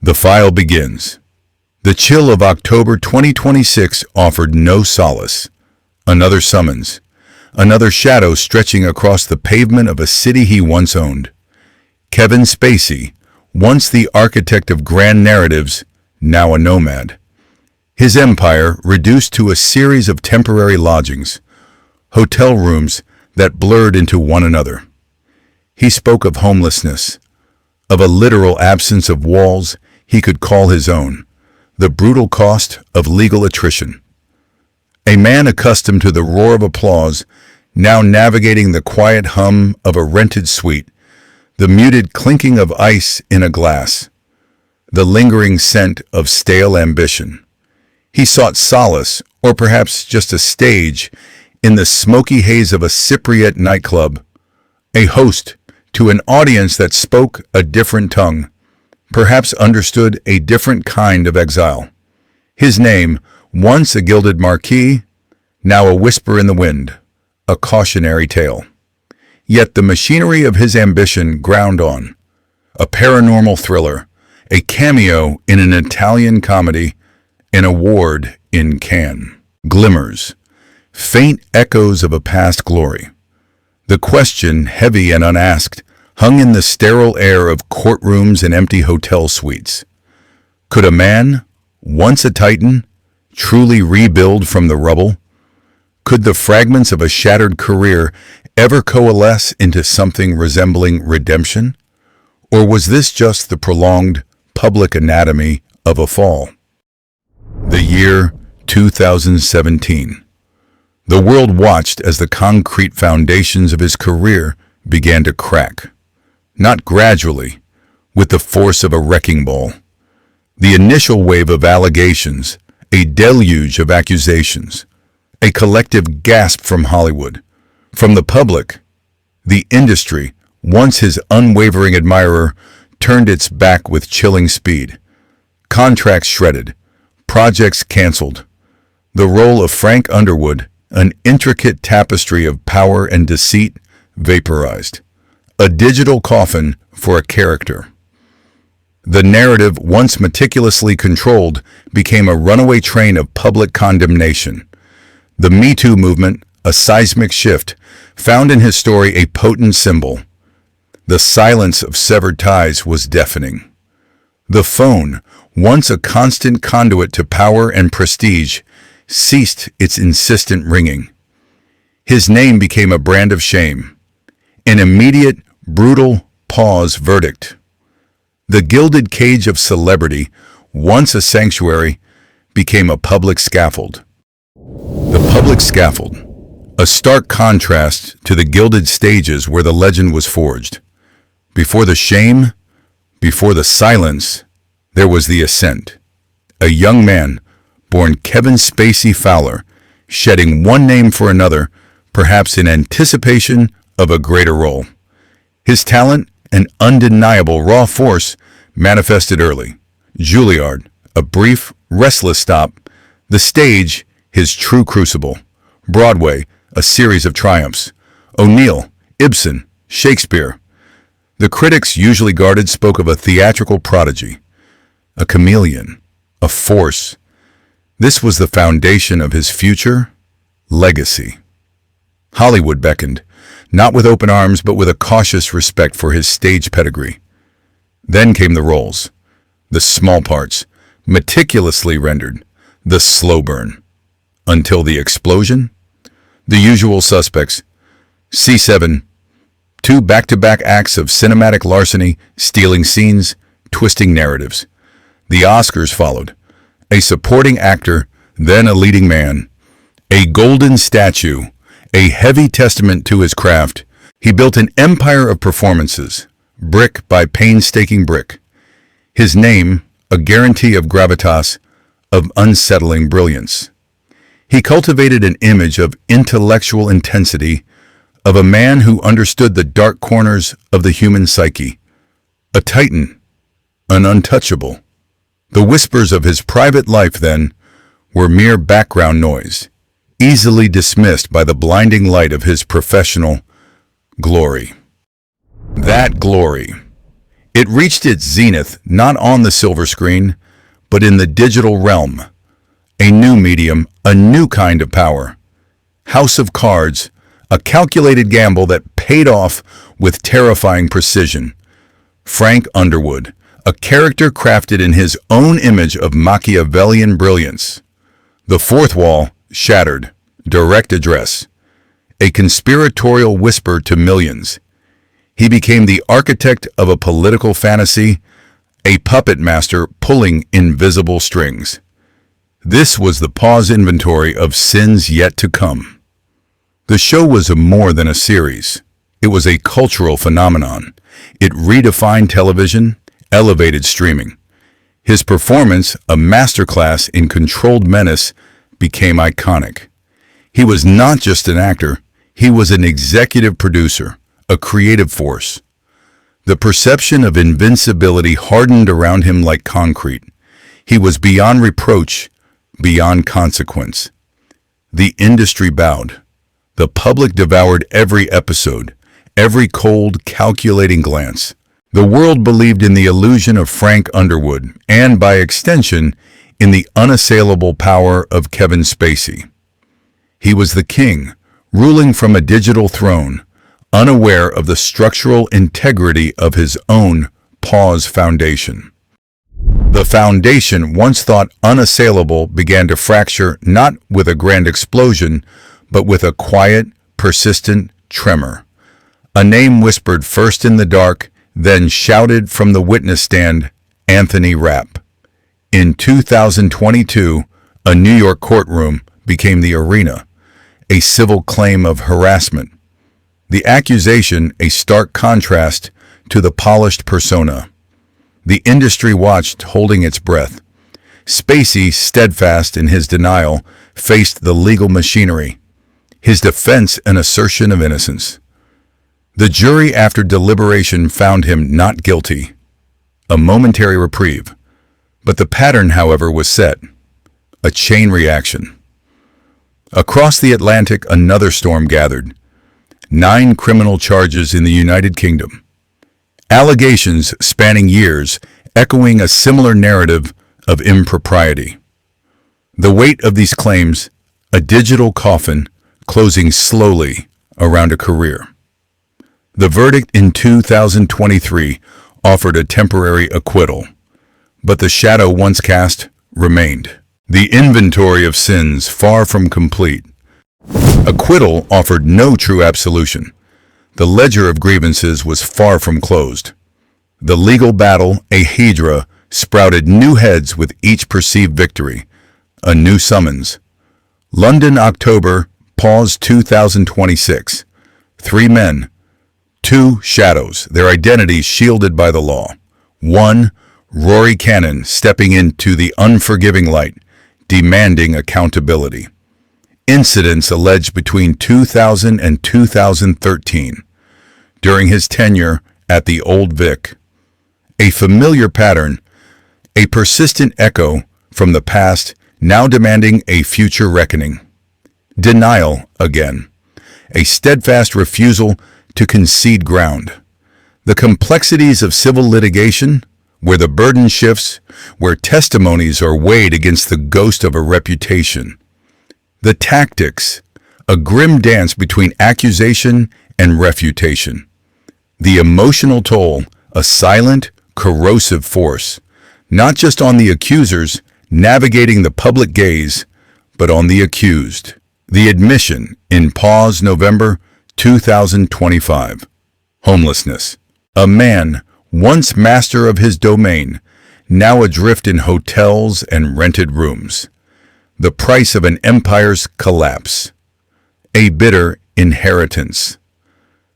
The file begins. The chill of October 2026 offered no solace. Another summons. Another shadow stretching across the pavement of a city he once owned. Kevin Spacey, once the architect of grand narratives, now a nomad. His empire reduced to a series of temporary lodgings, hotel rooms that blurred into one another. He spoke of homelessness, of a literal absence of walls he could call his own, the brutal cost of legal attrition. A man accustomed to the roar of applause, now navigating the quiet hum of a rented suite, the muted clinking of ice in a glass, the lingering scent of stale ambition. He sought solace, or perhaps just a stage, in the smoky haze of a Cypriot nightclub, a host to an audience that spoke a different tongue, perhaps understood a different kind of exile. His name, once a gilded marquee, now a whisper in the wind, a cautionary tale. Yet the machinery of his ambition ground on. A paranormal thriller, a cameo in an Italian comedy, an award in Cannes. Glimmers, faint echoes of a past glory. The question, heavy and unasked, hung in the sterile air of courtrooms and empty hotel suites. Could a man, once a titan, truly rebuild from the rubble? Could the fragments of a shattered career ever coalesce into something resembling redemption? Or was this just the prolonged public anatomy of a fall? The year 2017. The world watched as the concrete foundations of his career began to crack. Not gradually, with the force of a wrecking ball. The initial wave of allegations, a deluge of accusations, a collective gasp from Hollywood, from the public. The industry, once his unwavering admirer, turned its back with chilling speed. Contracts shredded, projects canceled. The role of Frank Underwood, an intricate tapestry of power and deceit, vaporized. A digital coffin for a character. The narrative, once meticulously controlled, became a runaway train of public condemnation. The Me Too movement, a seismic shift, found in his story a potent symbol. The silence of severed ties was deafening. The phone, once a constant conduit to power and prestige, ceased its insistent ringing. His name became a brand of shame. An immediate, brutal pause verdict. The gilded cage of celebrity, once a sanctuary, became a public scaffold. The public scaffold, a stark contrast to the gilded stages where the legend was forged. Before the shame, before the silence, there was the ascent. A young man, born Kevin Spacey Fowler, shedding one name for another, perhaps in anticipation of a greater role. His talent, an undeniable raw force, manifested early. Juilliard, a brief, restless stop. The stage, his true crucible. Broadway, a series of triumphs. O'Neill, Ibsen, Shakespeare. The critics, usually guarded, spoke of a theatrical prodigy, a chameleon, a force. This was the foundation of his future legacy. Hollywood beckoned, not with open arms but with a cautious respect for his stage pedigree. Then came the roles, the small parts, meticulously rendered, the slow burn. Until the explosion? The usual suspects. C7, two back-to-back acts of cinematic larceny, stealing scenes, twisting narratives. The Oscars followed. A supporting actor, then a leading man. A golden statue, a heavy testament to his craft. He built an empire of performances, brick by painstaking brick. His name, a guarantee of gravitas, of unsettling brilliance. He cultivated an image of intellectual intensity, of a man who understood the dark corners of the human psyche. A titan, an untouchable. The whispers of his private life, then, were mere background noise, easily dismissed by the blinding light of his professional glory. That glory, It reached its zenith not on the silver screen, but in the digital realm. A new medium, a new kind of power. House of Cards, a calculated gamble that paid off with terrifying precision. Frank Underwood, a character crafted in his own image of Machiavellian brilliance. The Fourth Wall, shattered. Direct address. A conspiratorial whisper to millions. He became the architect of a political fantasy, a puppet master pulling invisible strings. This was the pause inventory of sins yet to come. The show was more than a series. It was a cultural phenomenon. It redefined television, elevated streaming. His performance, a masterclass in controlled menace, became iconic. He was not just an actor, he was an executive producer, a creative force. The perception of invincibility hardened around him like concrete. He was beyond reproach, beyond consequence. The industry bowed. The public devoured every episode, every cold, calculating glance. The world believed in the illusion of Frank Underwood, and by extension, in the unassailable power of Kevin Spacey. He was the king, ruling from a digital throne, unaware of the structural integrity of his own pause foundation. The foundation, once thought unassailable, began to fracture not with a grand explosion, but with a quiet, persistent tremor. A name whispered first in the dark, then shouted from the witness stand, Anthony Rapp. In 2022, a New York courtroom became the arena, a civil claim of harassment. The accusation, a stark contrast to the polished persona. The industry watched, holding its breath. Spacey, steadfast in his denial, faced the legal machinery. His defense an assertion of innocence. The jury, after deliberation, found him not guilty. A momentary reprieve. But the pattern, however, was set. A chain reaction. Across the Atlantic, another storm gathered. 9 criminal charges in the United Kingdom. Allegations spanning years, echoing a similar narrative of impropriety. The weight of these claims, a digital coffin closing slowly around a career. The verdict in 2023 offered a temporary acquittal, but the shadow once cast remained. The inventory of sins far from complete. Acquittal offered no true absolution. The ledger of grievances was far from closed. The legal battle, a hydra, sprouted new heads with each perceived victory. A new summons. London, October, pause 2026. 3 men. 2 shadows, their identities shielded by the law. 1, Ruari Kэнnon stepping into the unforgiving light, demanding accountability. Incidents alleged between 2000 and 2013, during his tenure at the Old Vic. A familiar pattern, a persistent echo from the past, now demanding a future reckoning. Denial again, a steadfast refusal to concede ground. The complexities of civil litigation, where the burden shifts, where testimonies are weighed against the ghost of a reputation. The tactics, a grim dance between accusation and refutation. The emotional toll, a silent, corrosive force, not just on the accusers navigating the public gaze, but on the accused. The admission in pause November 2025. Homelessness. A man, once master of his domain, now adrift in hotels and rented rooms. The price of an empire's collapse. A bitter inheritance.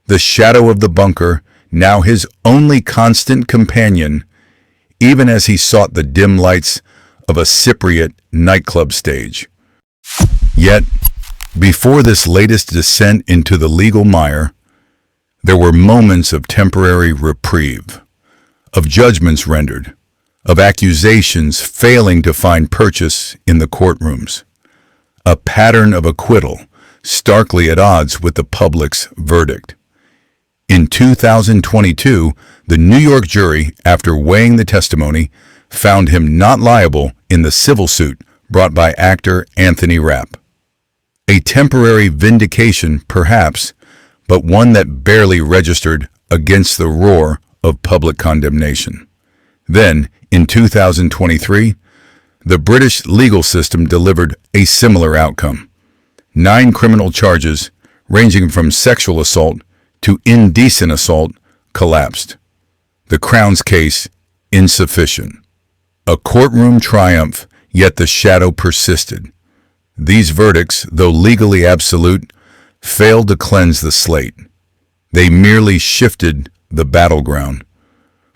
The shadow of the bunker, now his only constant companion, even as he sought the dim lights of a Cypriot nightclub stage. Yet, before this latest descent into the legal mire, there were moments of temporary reprieve, of judgments rendered, of accusations failing to find purchase in the courtrooms, a pattern of acquittal starkly at odds with the public's verdict. In 2022, the New York jury, after weighing the testimony, found him not liable in the civil suit brought by actor Anthony Rapp. A temporary vindication, perhaps, but one that barely registered against the roar of public condemnation. Then, in 2023, the British legal system delivered a similar outcome. 9 criminal charges, ranging from sexual assault to indecent assault, collapsed. The Crown's case, insufficient. A courtroom triumph, yet the shadow persisted. These verdicts, though legally absolute, failed to cleanse the slate. They merely shifted the battleground.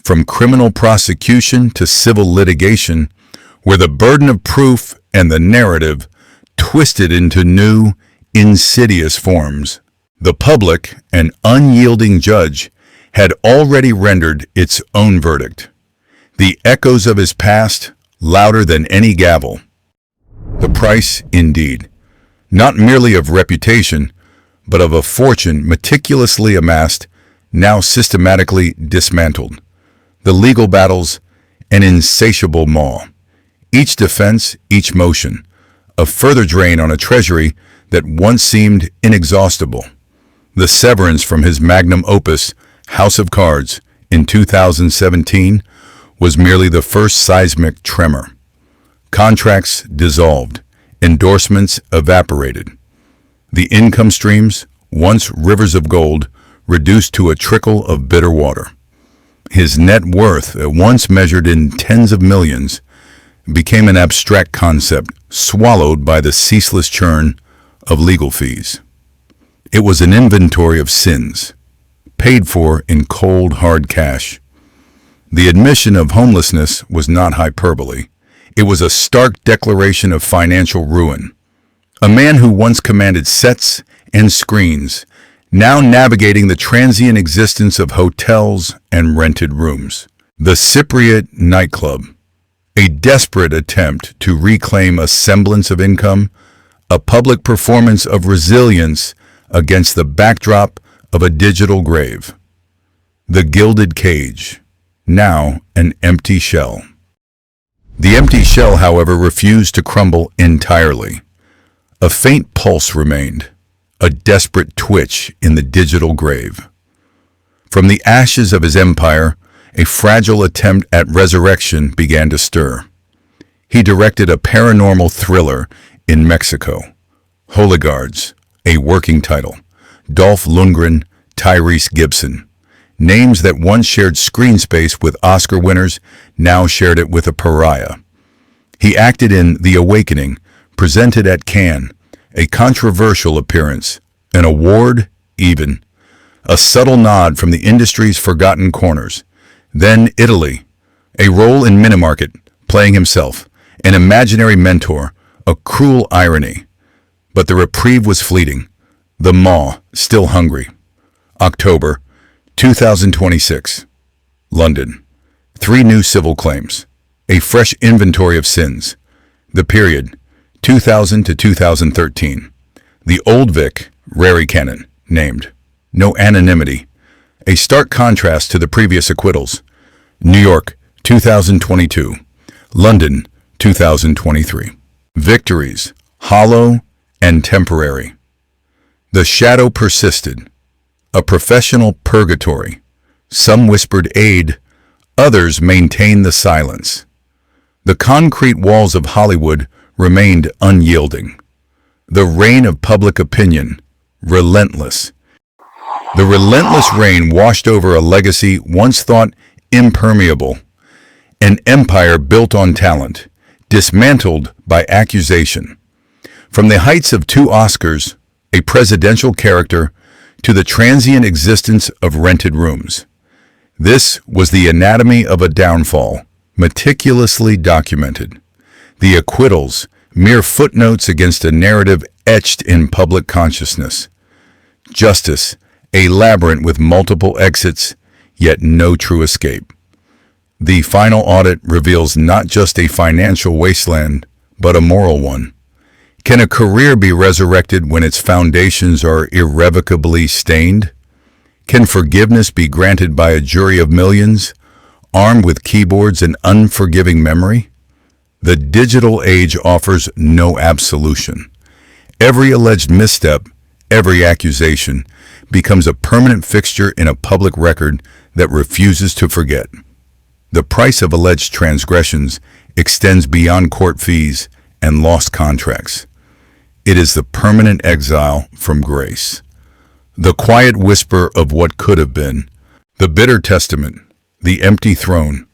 From criminal prosecution to civil litigation, where the burden of proof and the narrative twisted into new, insidious forms. The public, an unyielding judge, had already rendered its own verdict. The echoes of his past, louder than any gavel. The price, indeed, not merely of reputation, but of a fortune meticulously amassed, now systematically dismantled. The legal battles, an insatiable maw. Each defense, each motion, a further drain on a treasury that once seemed inexhaustible. The severance from his magnum opus, House of Cards, in 2017, was merely the first seismic tremor. Contracts dissolved, endorsements evaporated. The income streams, once rivers of gold, reduced to a trickle of bitter water. His net worth, once measured in tens of millions, became an abstract concept swallowed by the ceaseless churn of legal fees. It was an inventory of sins, paid for in cold, hard cash. The admission of homelessness was not hyperbole. It was a stark declaration of financial ruin. A man who once commanded sets and screens, now navigating the transient existence of hotels and rented rooms. The Cypriot nightclub, a desperate attempt to reclaim a semblance of income, a public performance of resilience against the backdrop of a digital grave. The Gilded Cage, now an empty shell. The empty shell, however, refused to crumble entirely. A faint pulse remained, a desperate twitch in the digital grave. From the ashes of his empire, a fragile attempt at resurrection began to stir. He directed a paranormal thriller in Mexico. Holigards, a working title. Dolph Lundgren, Tyrese Gibson. Names that once shared screen space with Oscar winners now shared it with a pariah. He acted in The Awakening, presented at Cannes, a controversial appearance, an award, even. A subtle nod from the industry's forgotten corners. Then Italy, a role in Minimarket, playing himself, an imaginary mentor, a cruel irony. But the reprieve was fleeting, the maw still hungry. October 2026. London. 3 new civil claims. A fresh inventory of sins. The period, 2000 to 2013. The Old Vic, Ruari Kэнnon, named. No anonymity. A stark contrast to the previous acquittals. New York, 2022. London, 2023. Victories, hollow and temporary. The shadow persisted. A professional purgatory. Some whispered aid, others maintained the silence. The concrete walls of Hollywood remained unyielding. The reign of public opinion, relentless. The relentless rain washed over a legacy once thought impermeable. An empire built on talent, dismantled by accusation. From the heights of 2 Oscars, a presidential character, to the transient existence of rented rooms. This was the anatomy of a downfall, meticulously documented. The acquittals, mere footnotes against a narrative etched in public consciousness. Justice, a labyrinth with multiple exits, yet no true escape. The final audit reveals not just a financial wasteland, but a moral one. Can a career be resurrected when its foundations are irrevocably stained? Can forgiveness be granted by a jury of millions, armed with keyboards and unforgiving memory? The digital age offers no absolution. Every alleged misstep, every accusation, becomes a permanent fixture in a public record that refuses to forget. The price of alleged transgressions extends beyond court fees and lost contracts. It is the permanent exile from grace. The quiet whisper of what could have been, the bitter testament, the empty throne,